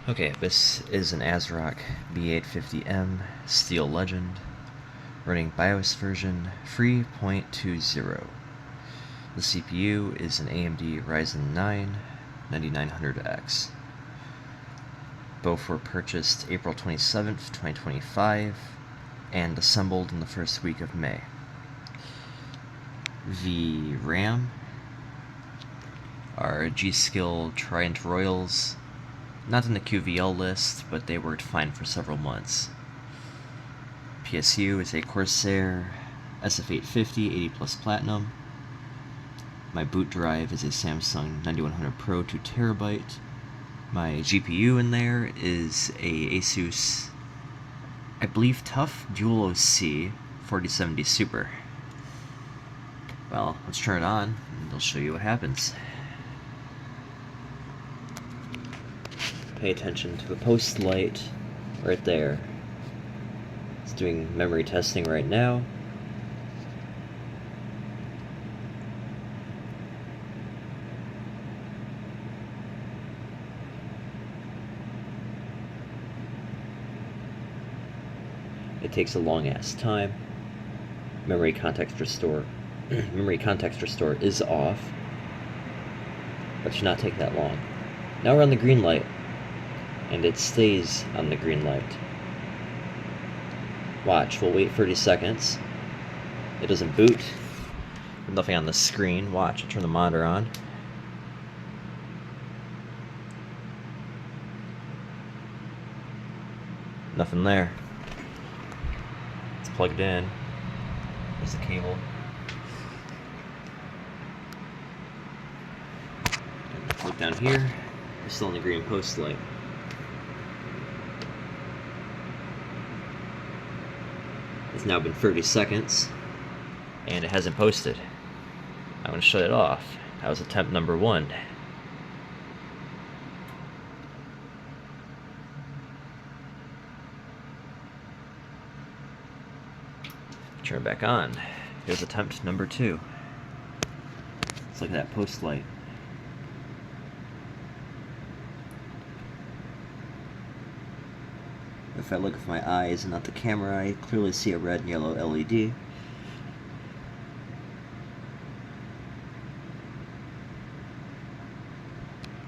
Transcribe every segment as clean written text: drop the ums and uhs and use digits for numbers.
Okay, this is an ASRock B850M Steel Legend running BIOS version 3.20. The CPU is an AMD Ryzen 9 9900X. Both were purchased April 27th, 2025 and assembled in the first week of May. The RAM are G-Skill Triumph Royals. Not in the QVL list, but they worked fine for several months. PSU is a Corsair SF850 80 Plus Platinum. My boot drive is a Samsung 9100 Pro 2TB. My GPU in there is a Asus, I believe, TUF Dual OC 4070 Super. Well, let's turn it on and I'll show you what happens. Pay attention to the post light right there. It's doing memory testing right now. It takes a long ass time. Memory context restore is off, but should not take that long. Now we're on the green light, and it stays on the green light. Watch, we'll wait 30 seconds. It doesn't boot. There's nothing on the screen. Watch, I'll turn the monitor on. Nothing there. It's plugged in. There's the cable. And look down here. We're still in the green post light. It's now been 30 seconds, and it hasn't posted. I'm going to shut it off. That was attempt number 1. Turn it back on. Here's attempt number 2. Let's look at that post light. If I look with my eyes and not the camera, I clearly see a red and yellow LED.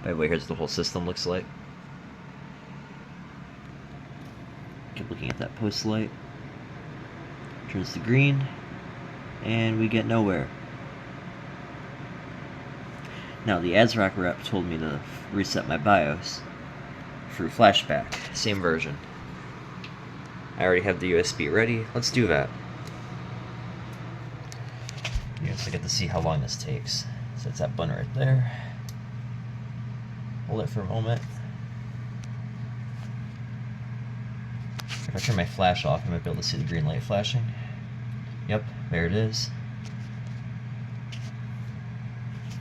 By the way, here's what the whole system looks like. Keep looking at that post light. Turns to green, and we get nowhere. Now, the ASRock rep told me to reset my BIOS through flashback, same version. I already have the USB ready. Let's do that. You guys get to see how long this takes. So it's that button right there. Hold it for a moment. If I turn my flash off, I might be able to see the green light flashing. Yep, there it is.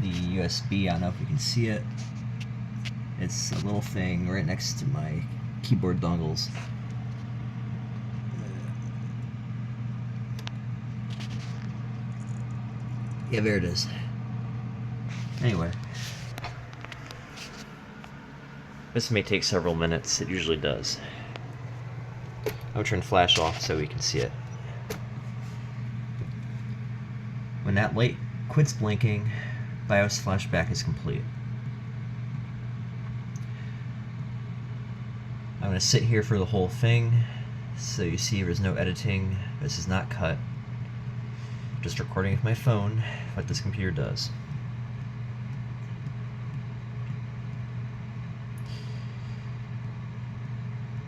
The USB, I don't know if you can see it. It's a little thing right next to my keyboard dongles. Yeah, there it is. Anyway. This may take several minutes. It usually does. I'm going to turn flash off so we can see it. When that light quits blinking, BIOS flashback is complete. I'm going to sit here for the whole thing, so you see there's no editing. This is not cut. Just recording with my phone, like this computer does.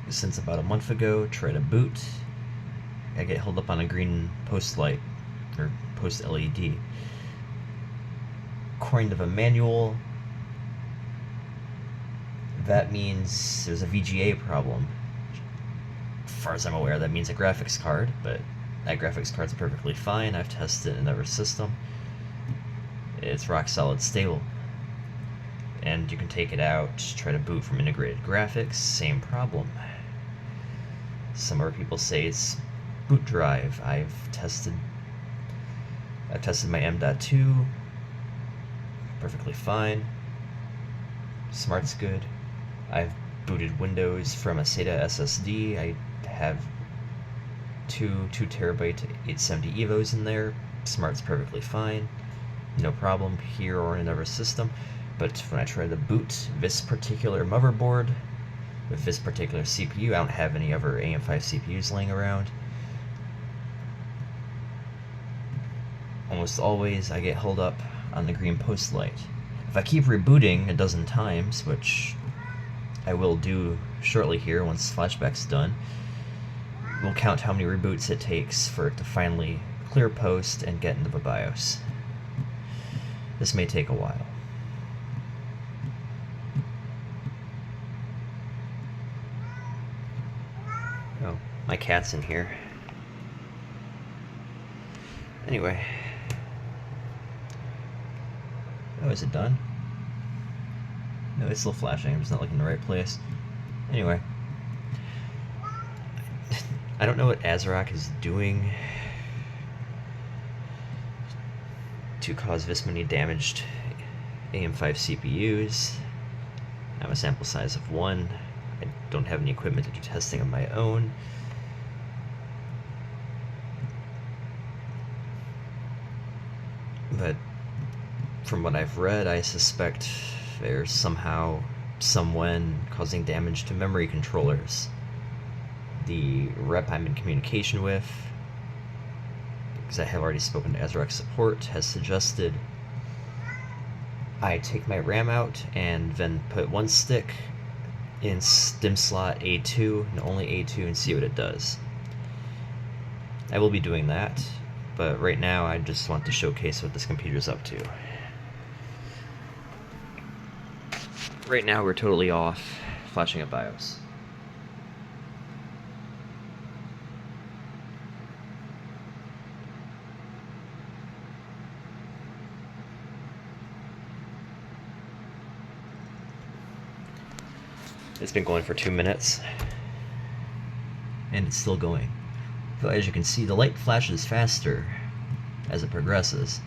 Since about a month ago, try to boot. I get held up on a green post light, or post LED. According to the manual, that means there's a VGA problem. As far as I'm aware, that means a graphics card, but that graphics card's perfectly fine. I've tested it in every system. It's rock solid stable. And you can take it out, try to boot from integrated graphics, same problem. Some other people say it's boot drive. I've tested my M.2, perfectly fine. Smart's good. I've booted Windows from a SATA SSD. I have two 2TB 870 EVOs in there. Smart's perfectly fine, no problem here or in another system. But when I try to boot this particular motherboard with this particular CPU, I don't have any other AM5 CPUs laying around. Almost always I get held up on the green post light. If I keep rebooting a dozen times, which I will do shortly here once flashback's done, we'll count how many reboots it takes for it to finally clear post and get into the BIOS. This may take a while. Oh, my cat's in here. Anyway. Oh, is it done? No, it's still flashing. I'm just not looking in the right place. Anyway. I don't know what ASRock is doing to cause this many damaged AM5 CPUs. I have a sample size of 1. I don't have any equipment to do testing of my own. But from what I've read, I suspect there's somehow someone causing damage to memory controllers. The rep I'm in communication with, because I have already spoken to ASRock support, has suggested I take my RAM out and then put one stick in DIMM slot A2, and only A2, and see what it does. I will be doing that, but right now I just want to showcase what this computer's up to. Right now we're totally off flashing a BIOS. It's been going for 2 minutes, and it's still going. So as you can see, the light flashes faster as it progresses.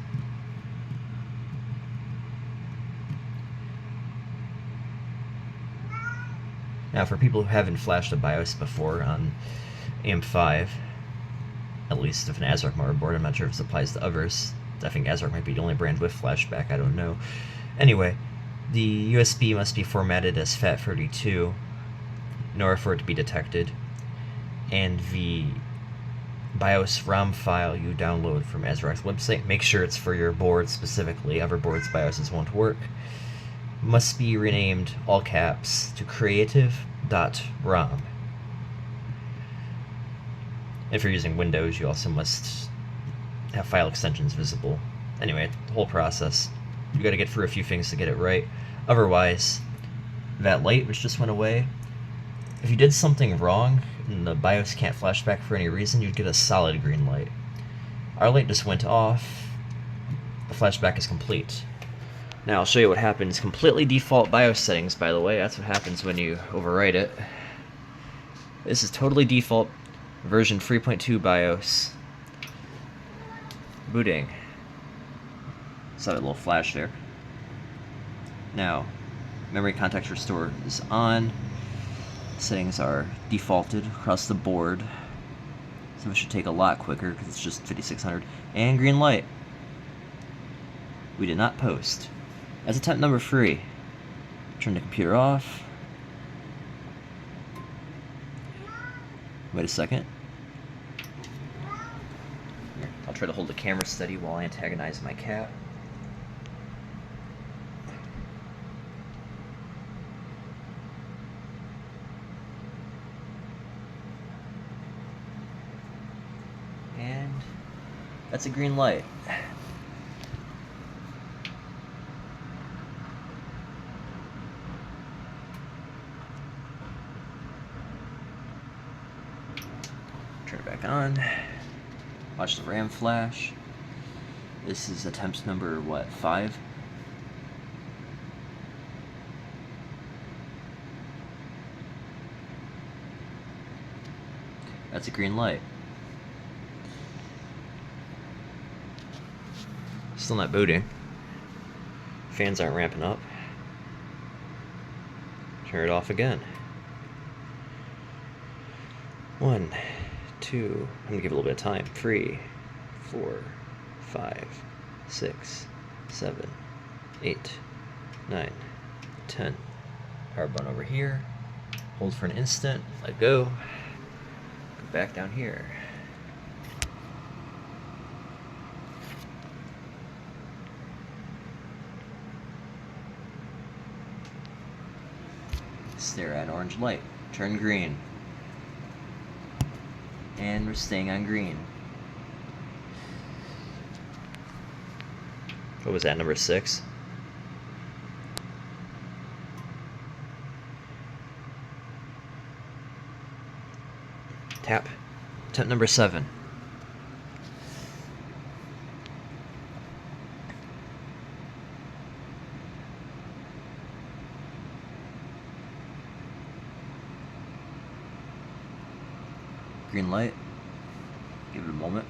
Now, for people who haven't flashed a BIOS before on AM5, at least if an ASRock motherboard, I'm not sure if this applies to others. I think ASRock might be the only brand with flashback, I don't know. Anyway, the USB must be formatted as FAT32 in order for it to be detected, and the BIOS ROM file you download from ASRock's website, make sure it's for your board specifically, other boards' BIOSes won't work, must be renamed all caps to creative.rom. If you're using Windows, you also must have file extensions visible. Anyway, the whole process. You gotta get through a few things to get it right. Otherwise, that light which just went away, if you did something wrong and the BIOS can't flash back for any reason, you'd get a solid green light. Our light just went off. The flashback is complete. Now I'll show you what happens. Completely default BIOS settings, by the way. That's what happens when you overwrite it. This is totally default version 3.2 BIOS. Booting. Saw that little flash there. Now, memory context restore is on. Settings are defaulted across the board. So it should take a lot quicker because it's just 5600. And green light. We did not post. That's attempt number 3. Turn the computer off. Wait a second. Here, I'll try to hold the camera steady while I antagonize my cat. And that's a green light. Turn it back on. Watch the RAM flash. This is attempt number, what, 5? That's a green light. Still not booting. Fans aren't ramping up. Turn it off again. 1, 2, I'm gonna give it a little bit of time. 3, 4, 5, 6, 7, 8, 9, 10. Power button over here. Hold for an instant. Let go. Go back down here. Stare at an orange light. Turn green. And we're staying on green. What was that, number 6? Tap. Attempt number 7. Green light. Give it a moment.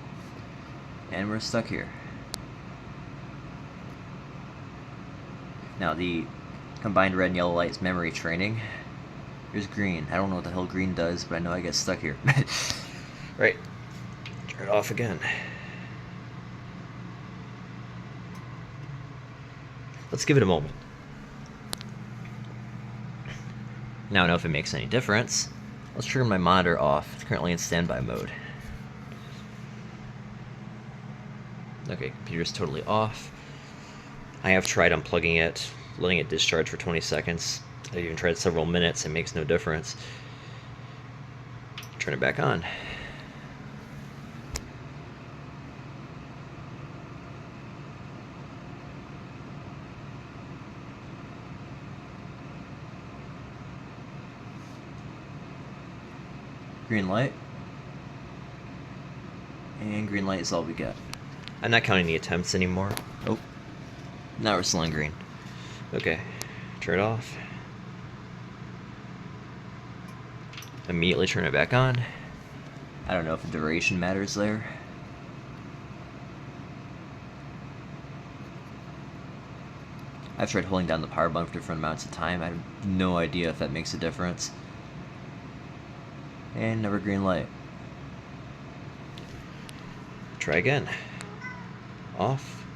And we're stuck here. Now the combined red and yellow light is memory training. Here's green. I don't know what the hell green does, but I know I get stuck here. Right. Turn it off again. Let's give it a moment. Now I know if it makes any difference. Let's turn my monitor off. It's currently in standby mode. Okay, computer's totally off. I have tried unplugging it, letting it discharge for 20 seconds. I've even tried several minutes, it makes no difference. Turn it back on. Green light. And green light is all we get. I'm not counting the attempts anymore. Oh, now we're still on green. Okay, turn it off. Immediately turn it back on. I don't know if the duration matters there. I've tried holding down the power button for different amounts of time. I have no idea if that makes a difference. And another green light. Try again. Off.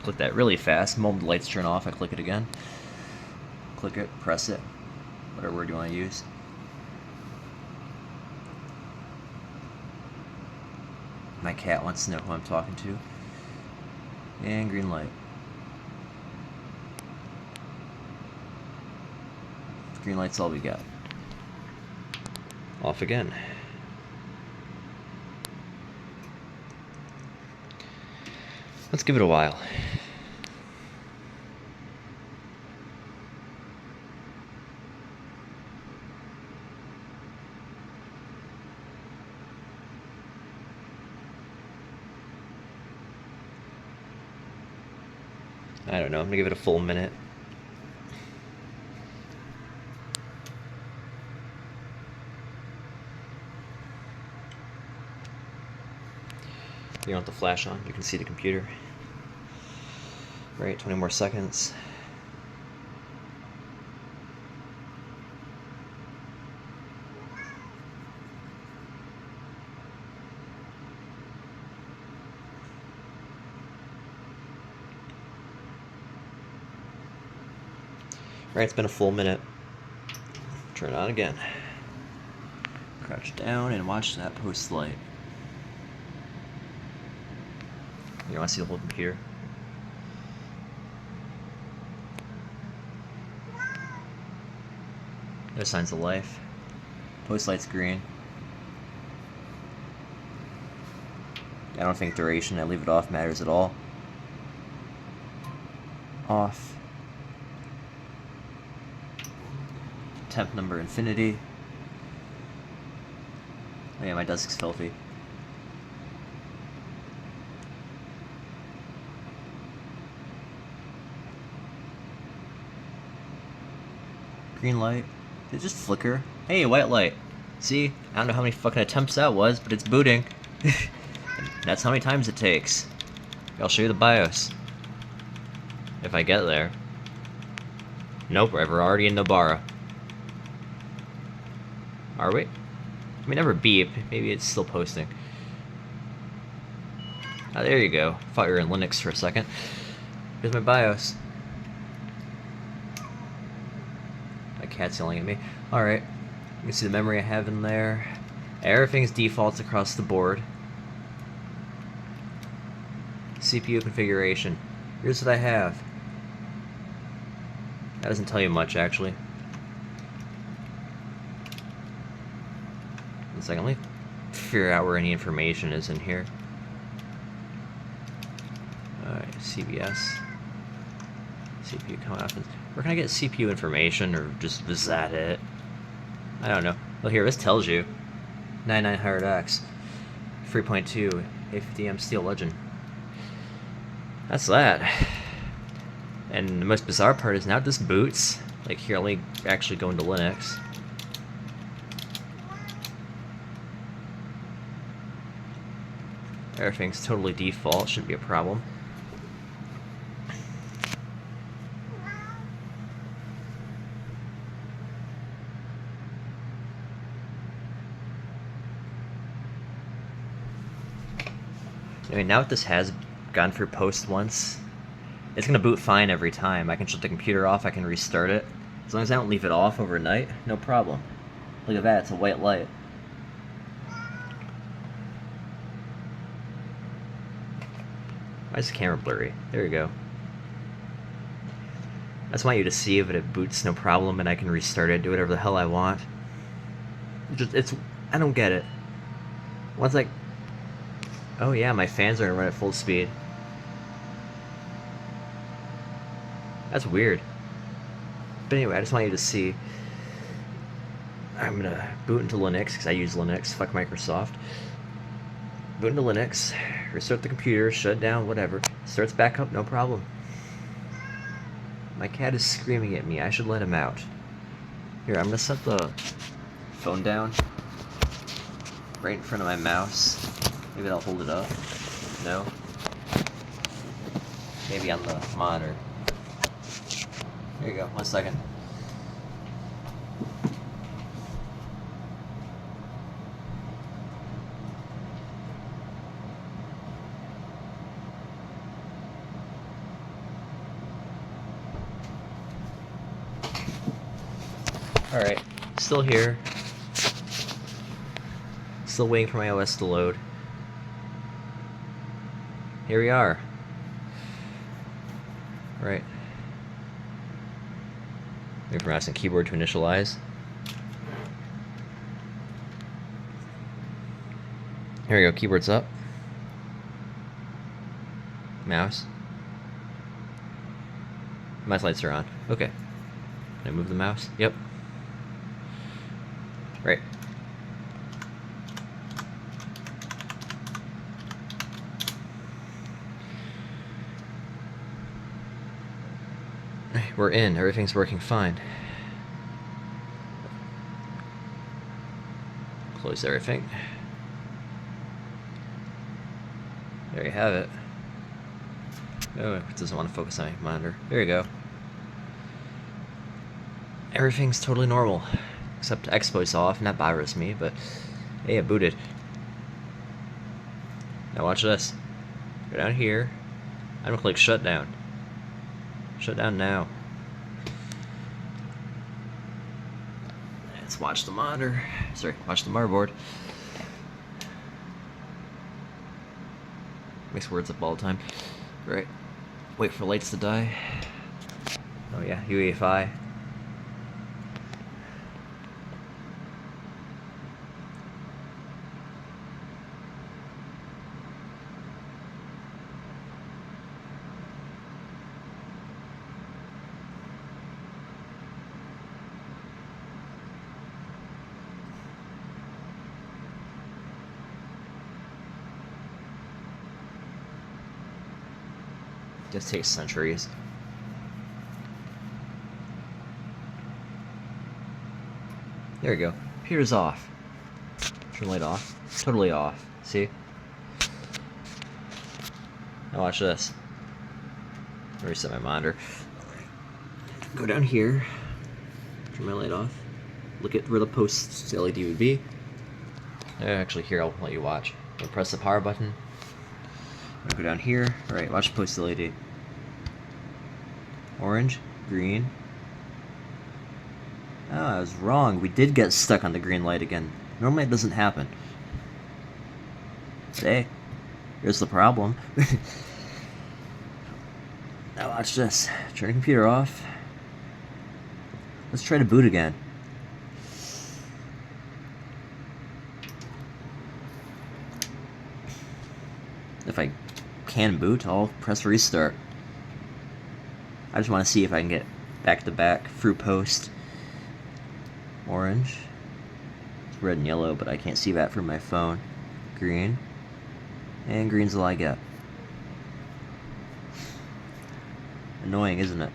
Click that really fast. The moment the lights turn off, I click it again. Click it, press it, whatever word you want to use. My cat wants to know who I'm talking to. And green light. Green light's all we got. Off again. Let's give it a while. I don't know, I'm gonna give it a full minute. You don't have the flash on, you can see the computer. Right, 20 more seconds. Right, it's been a full minute. Turn it on again. Crouch down and watch that post light. You want to see the whole computer? No signs of life. Post light's green. I don't think duration, I leave it off, matters at all. Off. Temp number infinity. Oh yeah, my desk's filthy. Green light. Did it just flicker? Hey, white light. See? I don't know how many fucking attempts that was, but it's booting. That's how many times it takes. I'll show you the BIOS. If I get there. Nope, we're already in Nobara. Are we? I mean, never beep. Maybe it's still posting. Oh, there you go. Thought you were in Linux for a second. Here's my BIOS. My cat's yelling at me. Alright. You can see the memory I have in there. Everything's defaults across the board. CPU configuration. Here's what I have. That doesn't tell you much, actually. One second, let me figure out where any information is in here. Alright, CBS. CPU coming up. Where can I get CPU information, or just is that it? I don't know. Well, here, this tells you. 9900X. 3.2. A50M Steel Legend. That's that. And the most bizarre part is now this boots. Like, here, let me actually go into Linux. Everything's totally default, shouldn't be a problem. Anyway, now that this has gone through post once, it's going to boot fine every time. I can shut the computer off, I can restart it. As long as I don't leave it off overnight, no problem. Look at that, it's a white light. Why is the camera blurry? There you go. I just want you to see if it boots no problem and I can restart it, do whatever the hell I want. I don't get it. Once like, oh yeah, my fans are gonna run at full speed. That's weird. But anyway, I just want you to see. I'm gonna boot into Linux, because I use Linux, fuck Microsoft. Boot into Linux, restart the computer, shut down, whatever. Starts back up, no problem. My cat is screaming at me, I should let him out. Here, I'm gonna set the phone down right in front of my mouse. Maybe I'll hold it up. No? Maybe on the monitor. There you go, 1 second. Alright, still here. Still waiting for my OS to load. Here we are. Right. Wait for mouse and keyboard to initialize. Here we go, keyboard's up. Mouse. Mouse lights are on. Okay. Can I move the mouse? Yep. Right. We're in. Everything's working fine. Close everything. There you have it. Oh, it doesn't want to focus on my monitor. There you go. Everything's totally normal. Except Expo's off, and that bothers me, but hey, it booted. Now watch this. Go down here. I'm gonna click shutdown. Shut down now. Let's watch the monitor. Sorry, watch the motherboard. Makes words up all the time. Right. Wait for lights to die. Oh yeah, UEFI. Just takes centuries. There we go. Computer's off. Turn the light off. Totally off. See? Now watch this. Reset my monitor. Go down here. Turn my light off. look at where the post LED would be. Actually, here, I'll let you watch. I'm gonna press the power button. I'm gonna go down here. Alright, watch post LED. Orange, green. Oh, I was wrong. We did get stuck on the green light again. Normally it doesn't happen. But hey, here's the problem. Now watch this. Turn the computer off. Let's try to boot again. If I can boot, I'll press restart. I just want to see if I can get back to back through post. Orange. It's red and yellow, but I can't see that from my phone. Green. And green's all I get. Annoying, isn't it?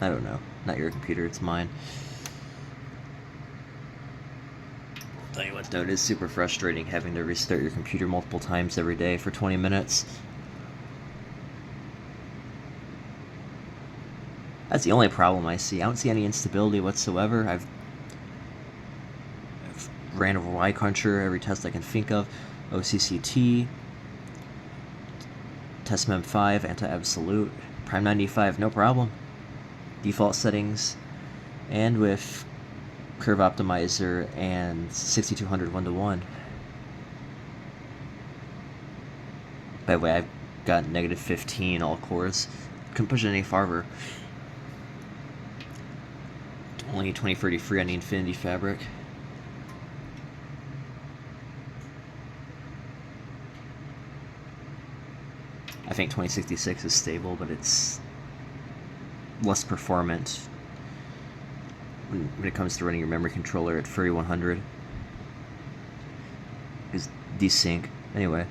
I don't know. Not your computer, it's mine. Tell you what though, it is super frustrating having to restart your computer multiple times every day for 20 minutes. That's the only problem I see. I don't see any instability whatsoever. I've ran over Y cruncher, every test I can think of. OCCT, test mem 5, anti-absolute, prime 95, no problem. Default settings, and with curve optimizer and 6200 1:1. By the way, I've got -15 all cores. Couldn't push it any farther. Only 2030 free on the Infinity Fabric. I think 2066 is stable, but it's less performant when it comes to running your memory controller at 3100. Is desync. Anyway.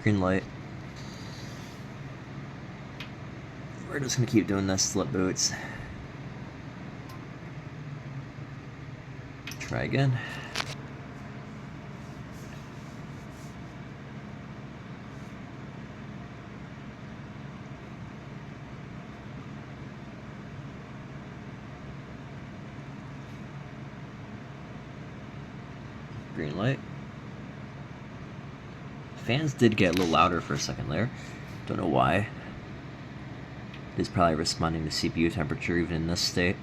Green light. We're just gonna keep doing this till it boots. Try again. Green light. Fans did get a little louder for a second there. Don't know why. It's probably responding to CPU temperature even in this state.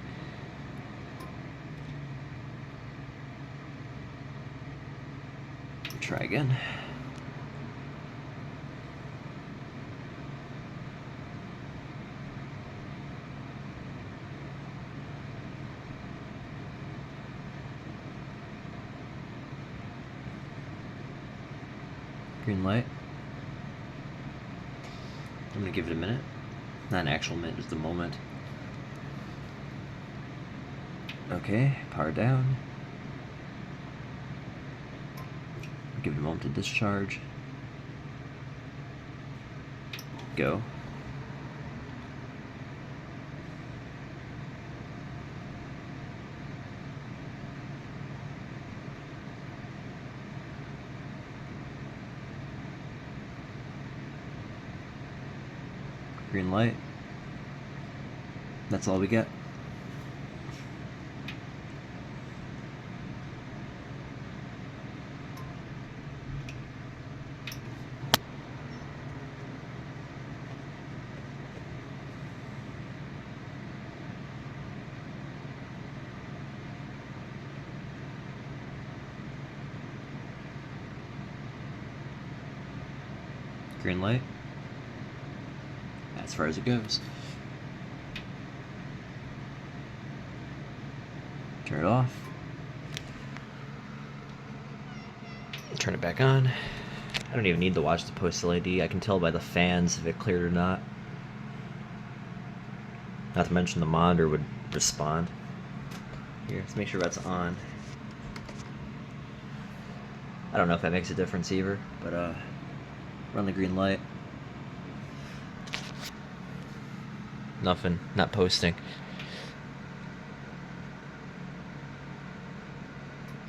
Try again. Green light. I'm gonna give it a minute. Not an actual minute, just a moment. Okay, power down. Give it a moment to discharge. Go. Green light. That's all we get. Green light. As far as it goes. Turn it off. Turn it back on. I don't even need to watch the post LED. I can tell by the fans if it cleared or not. Not to mention the monitor would respond. Here, let's make sure that's on. I don't know if that makes a difference either, but run the green light. Nothing, not posting.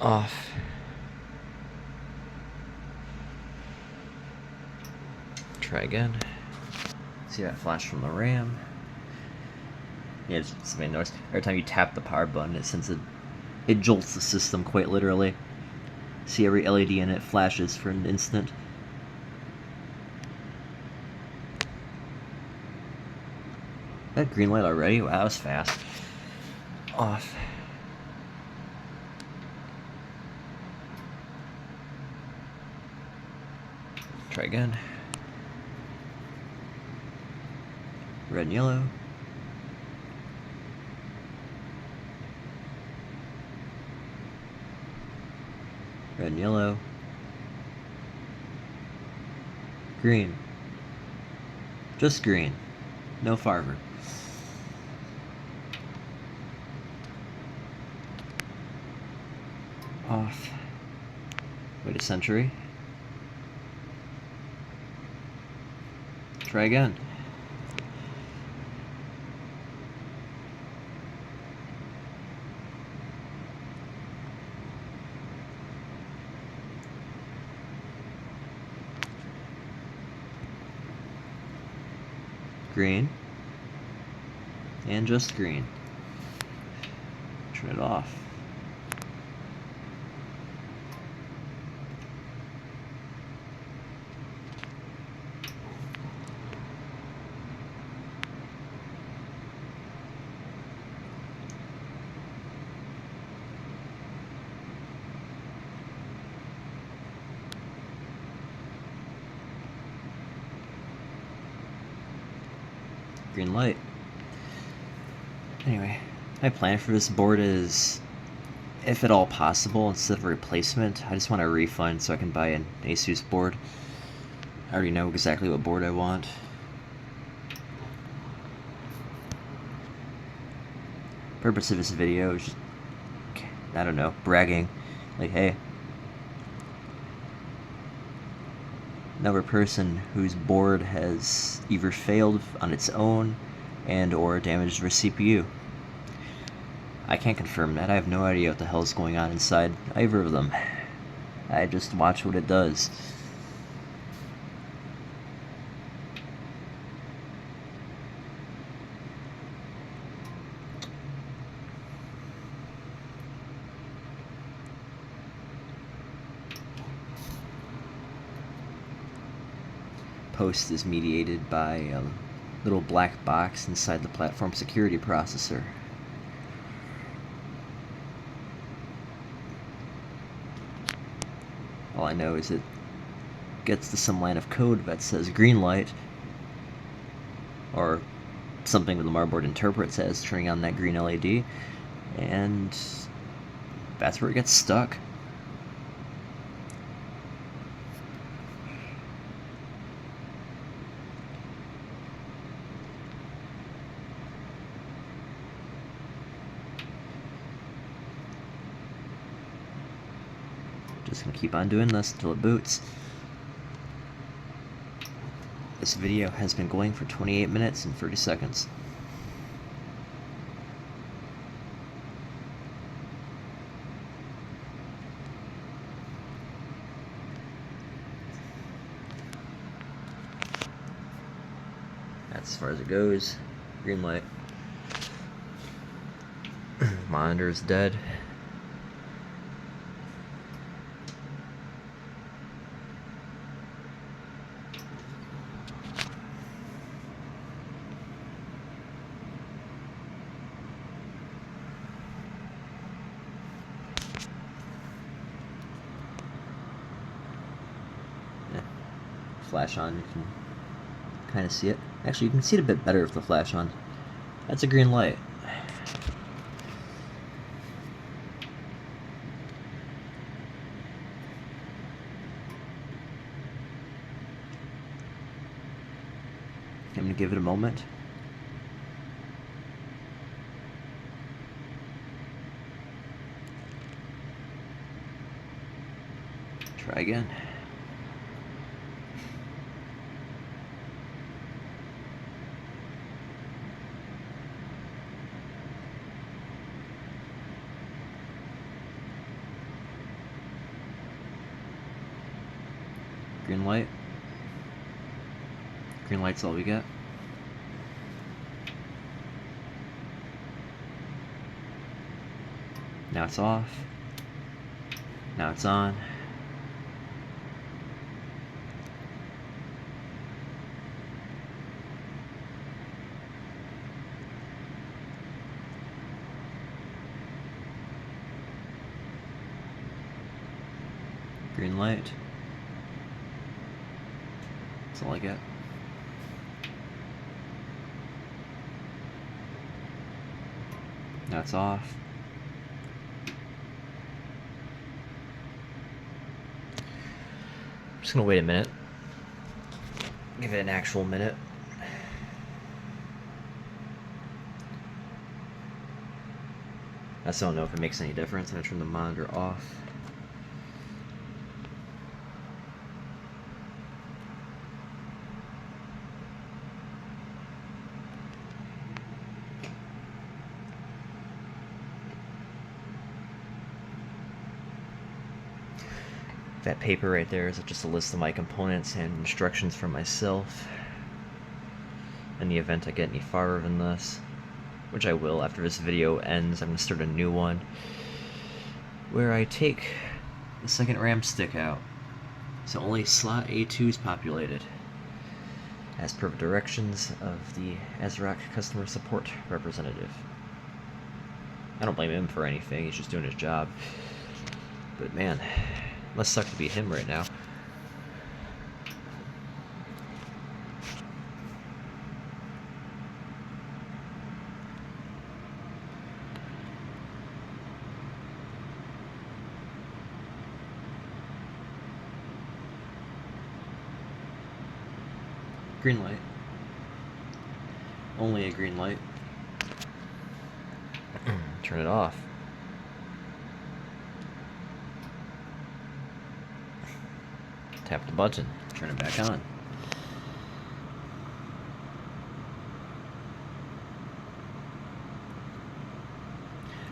Off. Try again. See that flash from the RAM? Yeah, it's made noise. Every time you tap the power button, it jolts the system quite literally. See, every LED in it flashes for an instant. That green light already? Wow, that was fast. Off. Try again. Red and yellow. Red and yellow. Green. Just green. No farmer. Off. Wait a century. Try again. Green. And just green. Turn it off. Green light. Anyway, my plan for this board is, if at all possible, instead of a replacement, I just want a refund so I can buy an ASUS board. I already know exactly what board I want. Purpose of this video is just, I don't know, bragging. Like, hey, another person whose board has either failed on its own and or damaged their CPU. I can't confirm that. I have no idea what the hell is going on inside either of them. I just watch what it does. Post is mediated by a little black box inside the platform security processor. All I know is it gets to some line of code that says green light, or something that the motherboard interprets as turning on that green LED, and that's where it gets stuck. Just gonna keep on doing this until it boots. This video has been going for 28 minutes and 30 seconds. That's as far as it goes. Green light. Monitor is dead. Flash on, you can kind of see it. Actually, you can see it a bit better with the flash on. That's a green light. I'm gonna give it a moment. Try again. Green light. Green light's all we get. Now it's off. Now it's on. Green light. That's all I get. Now it's off. I'm just gonna wait a minute. Give it an actual minute. I still don't know if it makes any difference. I'm gonna turn the monitor off. That paper right there is just a list of my components and instructions for myself. In the event I get any farther than this, which I will after this video ends, I'm going to start a new one where I take the second RAM stick out. So only slot A2 is populated, as per the directions of the ASRock customer support representative. I don't blame him for anything, he's just doing his job. But man, must suck to be him right now. Green light. Only a green light. Turn it off. Tap the button, turn it back on.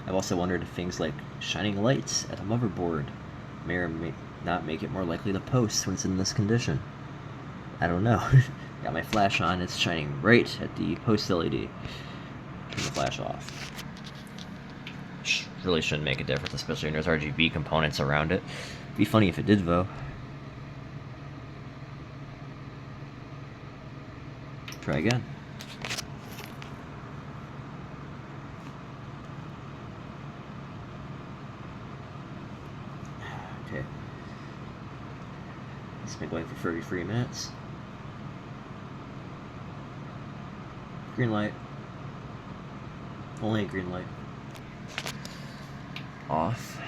I've also wondered if things like shining lights at a motherboard may or may not make it more likely to post when it's in this condition. I don't know. Got my flash on, it's shining right at the post LED. Turn the flash off. Really shouldn't make a difference, especially when there's RGB components around it. Be funny if it did though. Try again. Okay. It's been going for 33 minutes. Green light. Only a green light. Off.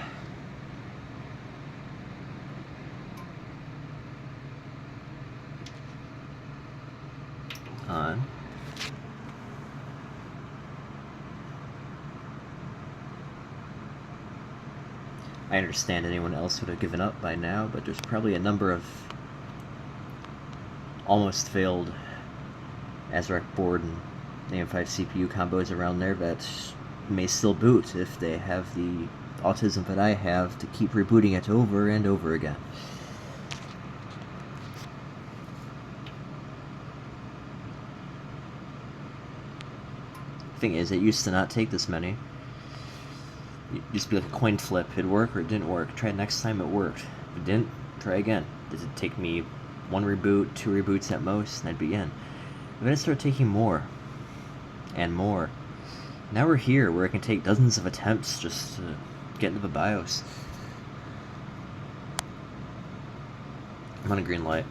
On. I understand anyone else would have given up by now, but there's probably a number of almost failed ASRock board and AM5 CPU combos around there that may still boot if they have the autism that I have to keep rebooting it over and over again. Thing is, it used to not take this many. It used to be like a coin flip. It'd work or it didn't work. Try it next time, it worked. If it didn't, try again. Does it take me 1 reboot, 2 reboots at most, and I'd be in. And then it started taking more and more. Now we're here where it can take dozens of attempts just to get into the BIOS. I'm on a green light.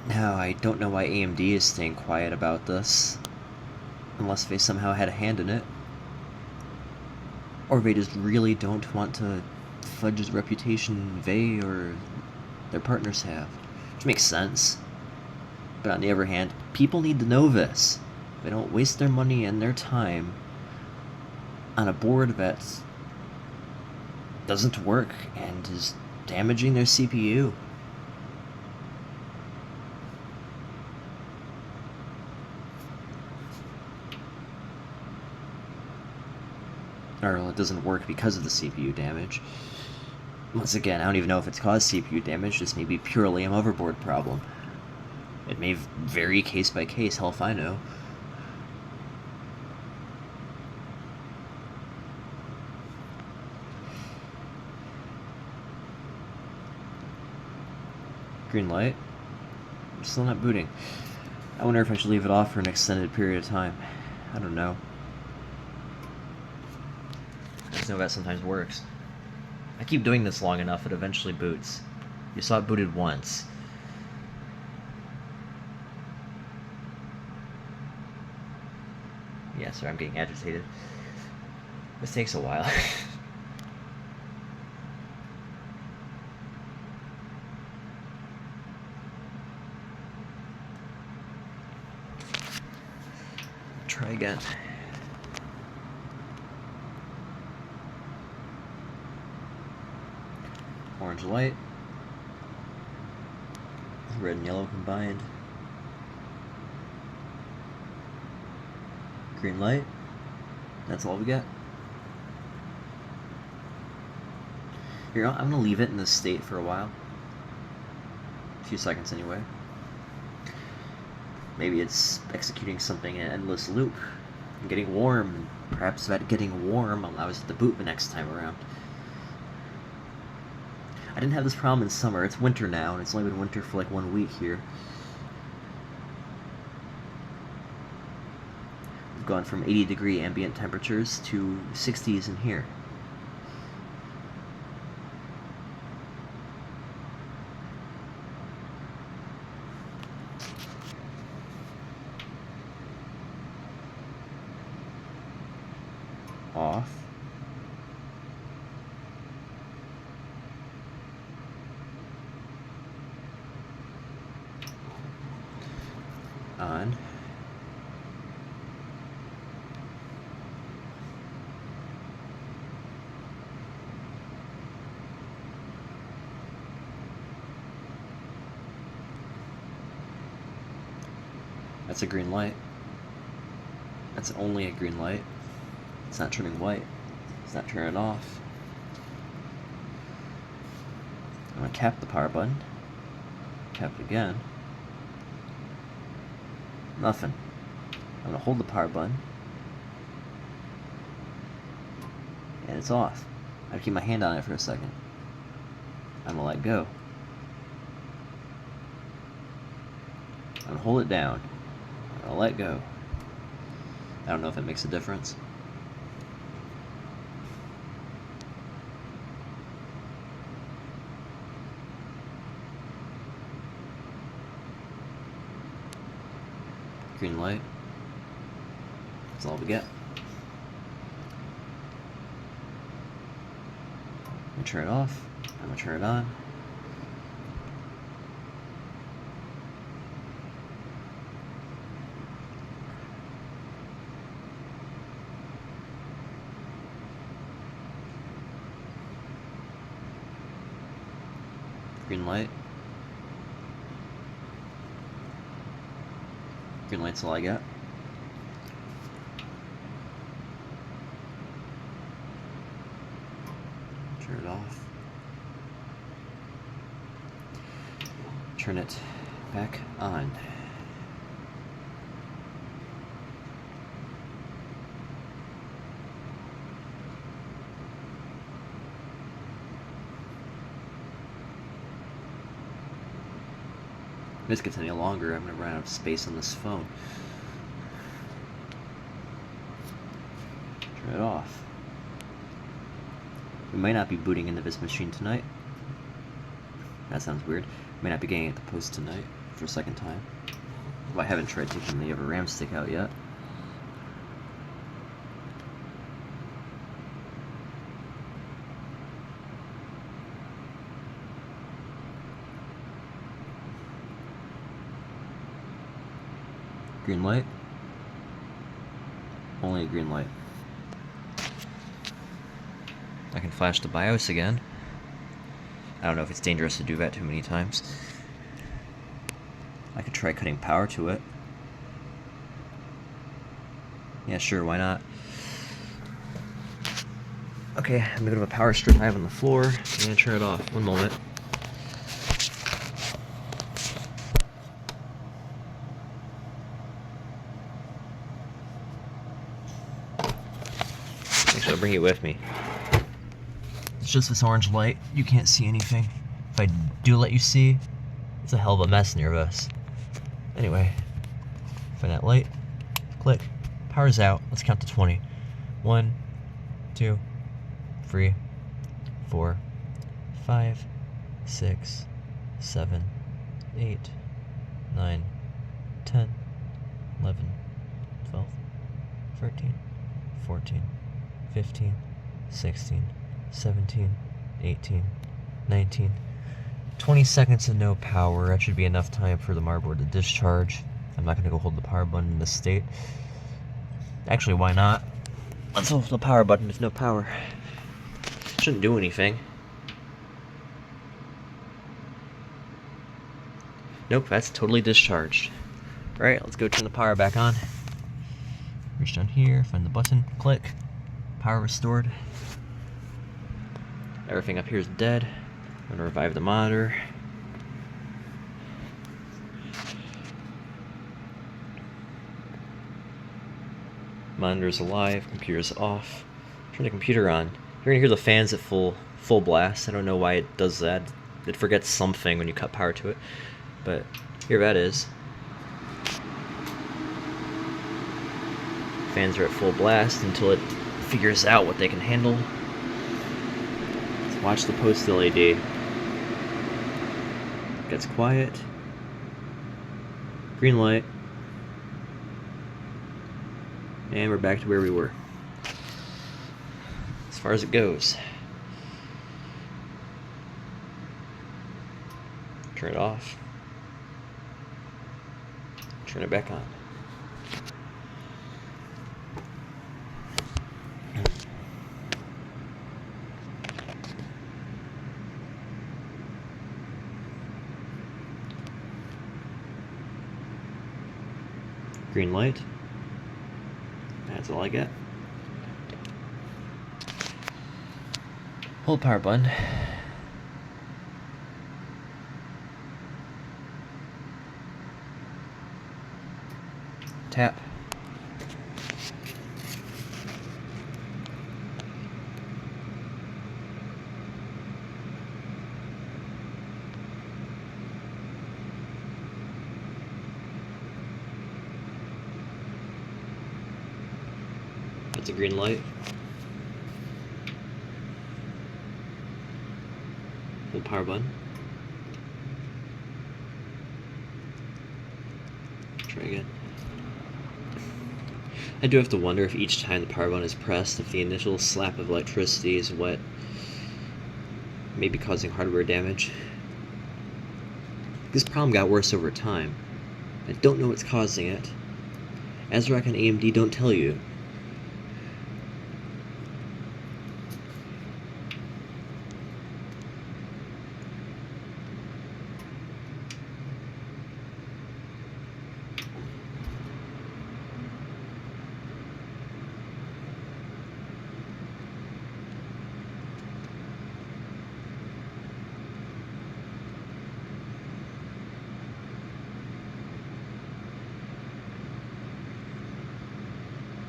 Now, I don't know why AMD is staying quiet about this, unless they somehow had a hand in it. Or they just really don't want to fudge the reputation they or their partners have. Which makes sense. But on the other hand, people need to know this. They don't waste their money and their time on a board that doesn't work and is damaging their CPU. Or it doesn't work because of the CPU damage. Once again, I don't even know if it's caused CPU damage, this may be purely a motherboard problem. It may vary case by case, hell if I know. Green light. I'm still not booting. I wonder if I should leave it off for an extended period of time. I don't know. I just know that sometimes works. I keep doing this long enough, it eventually boots. You saw it booted once. Yeah, sorry, I'm getting agitated. This takes a while. Try again. Orange light. Red and yellow combined. Green light. That's all we got. Here, I'm gonna leave it in this state for a while. A few seconds anyway. Maybe it's executing something in an endless loop. And getting warm, and perhaps that getting warm allows it to boot the next time around. I didn't have this problem in summer. It's winter now, and it's only been winter for like 1 week here. We've gone from 80-degree ambient temperatures to 60s in here. Off. On. That's a green light. That's only a green light. It's not turning white. It's not turning off. I'm going to cap the power button. Cap it again. Nothing. I'm going to hold the power button. And it's off. I have to keep my hand on it for a second. I'm going to let go. I'm going to hold it down. I'm going to let go. I don't know if it makes a difference. Green light. That's all we get. I'm gonna turn it off. I'm gonna turn it on. Green light. Green light's all I got. Turn it off. Turn it back on. If this gets any longer, I'm going to run out of space on this phone. Turn it off. We might not be booting into this machine tonight. That sounds weird. We might not be getting it to post tonight for a second time. Well, I haven't tried taking the other RAM stick out yet. Green light. Only a green light. I can flash the BIOS again. I don't know if it's dangerous to do that too many times. I could try cutting power to it. Yeah, sure, why not? Okay, I'm gonna go to a power strip I have on the floor. I'm gonna turn it off. One moment. Actually, I'll bring it with me. It's just this orange light. You can't see anything. If I do let you see, it's a hell of a mess near us. Anyway, find that light. Click. Power's out. Let's count to 20. 1, 2, 3, 4, 5, 6, 7, 8, 9, 10, 11, 12, 13, 14, 15, 16, 17, 18, 19, 20 seconds of no power. That should be enough time for the motherboard to discharge. I'm not going to go hold the power button in this state. Actually, why not? Let's hold the power button with no power. Shouldn't do anything. Nope, that's totally discharged. Alright, let's go turn the power back on. Reach down here, find the button, click. Power restored. Everything up here is dead. I'm going to revive the monitor. Monitor's alive, computer's off. Turn the computer on. You're going to hear the fans at full blast. I don't know why it does that. It forgets something when you cut power to it. But here that is. Fans are at full blast until it figures out what they can handle. Let's watch the post LED. Gets quiet. Green light. And we're back to where we were. As far as it goes. Turn it off. Turn it back on. Green light. That's all I get. Hold power button. Tap. That's a green light. Hold power button. Try again. I do have to wonder if each time the power button is pressed, if the initial slap of electricity is what may be causing hardware damage. This problem got worse over time. I don't know what's causing it. ASRock and AMD don't tell you.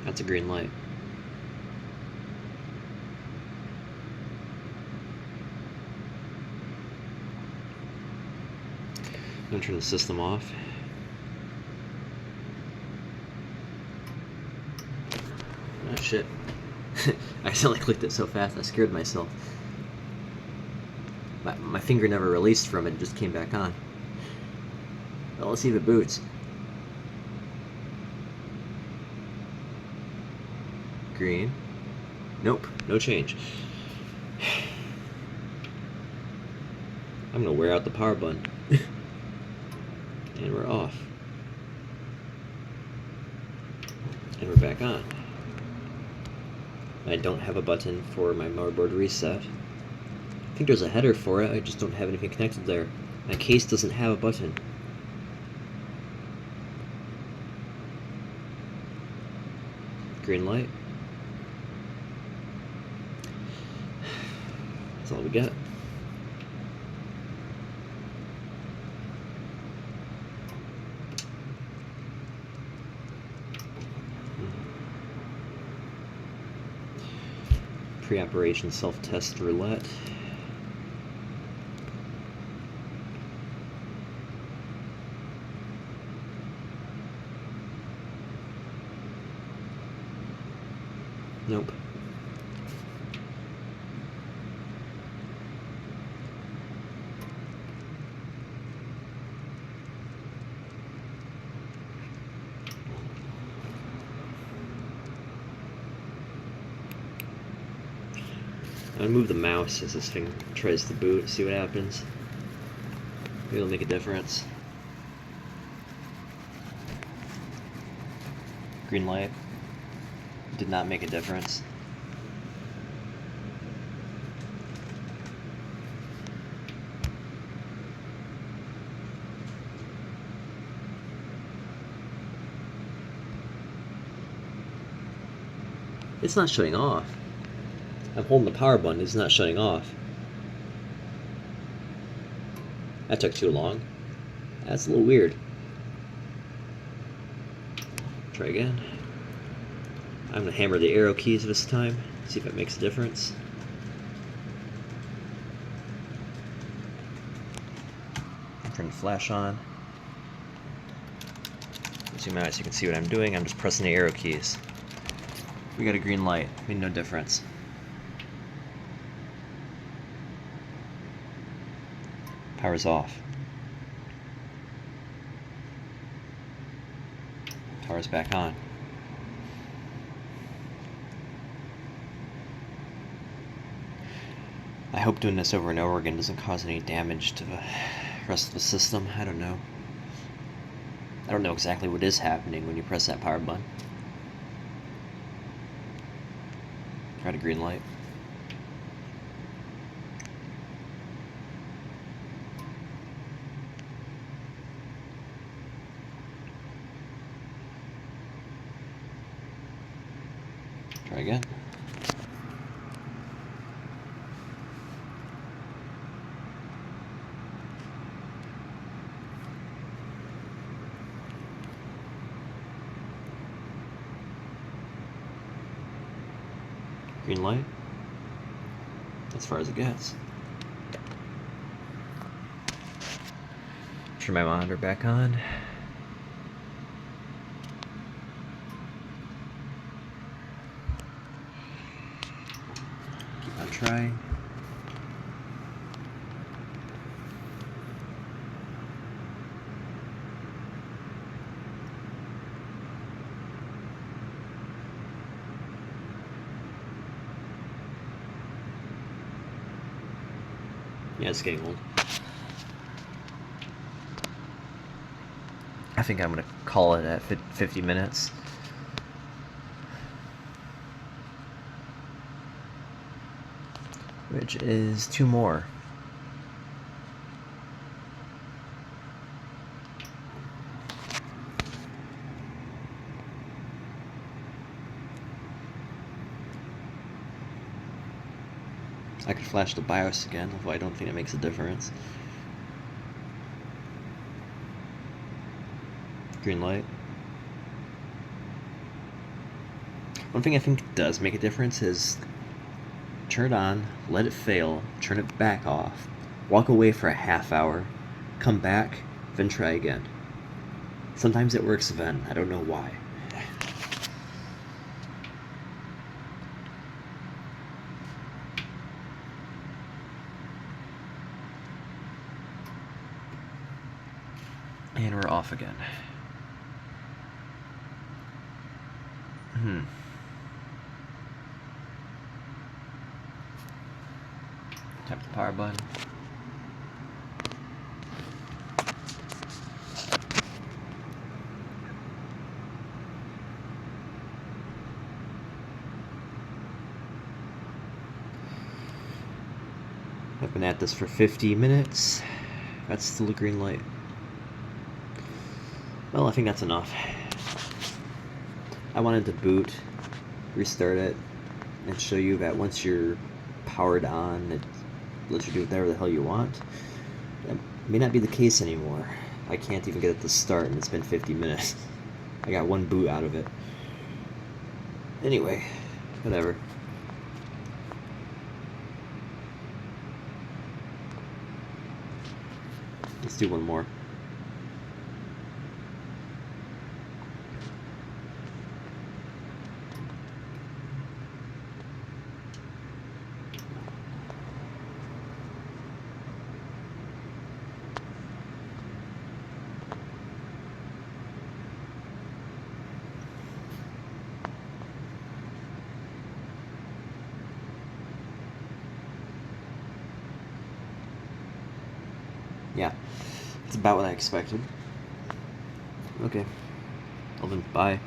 That's a green light. I'm going to turn the system off. Oh shit. I accidentally clicked it so fast I scared myself. My finger never released from it, it just came back on. Well, let's see if it boots. Green. Nope, no change. I'm gonna wear out the power button. And we're off. And we're back on. I don't have a button for my motherboard reset. I think there's a header for it, I just don't have anything connected there. My case doesn't have a button. Green light. That's all we got. Pre-operation self-test roulette. Nope. I'm gonna move the mouse as this thing tries to boot, see what happens. Maybe it'll make a difference. Green light. Did not make a difference. It's not shutting off. I'm holding the power button, it's not shutting off. That took too long. That's a little weird. Try again. I'm going to hammer the arrow keys this time, see if it makes a difference. Turn the flash on. Zoom out so you can see what I'm doing. I'm just pressing the arrow keys. We got a green light, made no difference. Power's off. Power's back on. I hope doing this over and over again doesn't cause any damage to the rest of the system. I don't know. I don't know exactly what is happening when you press that power button. Got a green light. Try again. Green light. As far as it gets. Turn my monitor back on. Keep on trying. Yeah, it's getting old. I think I'm going to call it at 50 minutes. Which is 2 more. I could flash the BIOS again, although I don't think it makes a difference. Green light. One thing I think does make a difference is turn it on, let it fail, turn it back off, walk away for a half hour, come back, then try again. Sometimes it works then, I don't know why. And we're off again. Tap the power button. I've been at this for 50 minutes. That's still a green light. Well, I think that's enough. I wanted to boot, restart it, and show you that once you're powered on, let you do whatever the hell you want. That may not be the case anymore. I can't even get it to start, and it's been 50 minutes. I got one boot out of it. Anyway, whatever. Let's do one more. Yeah, it's about what I expected. Okay. Well then, bye.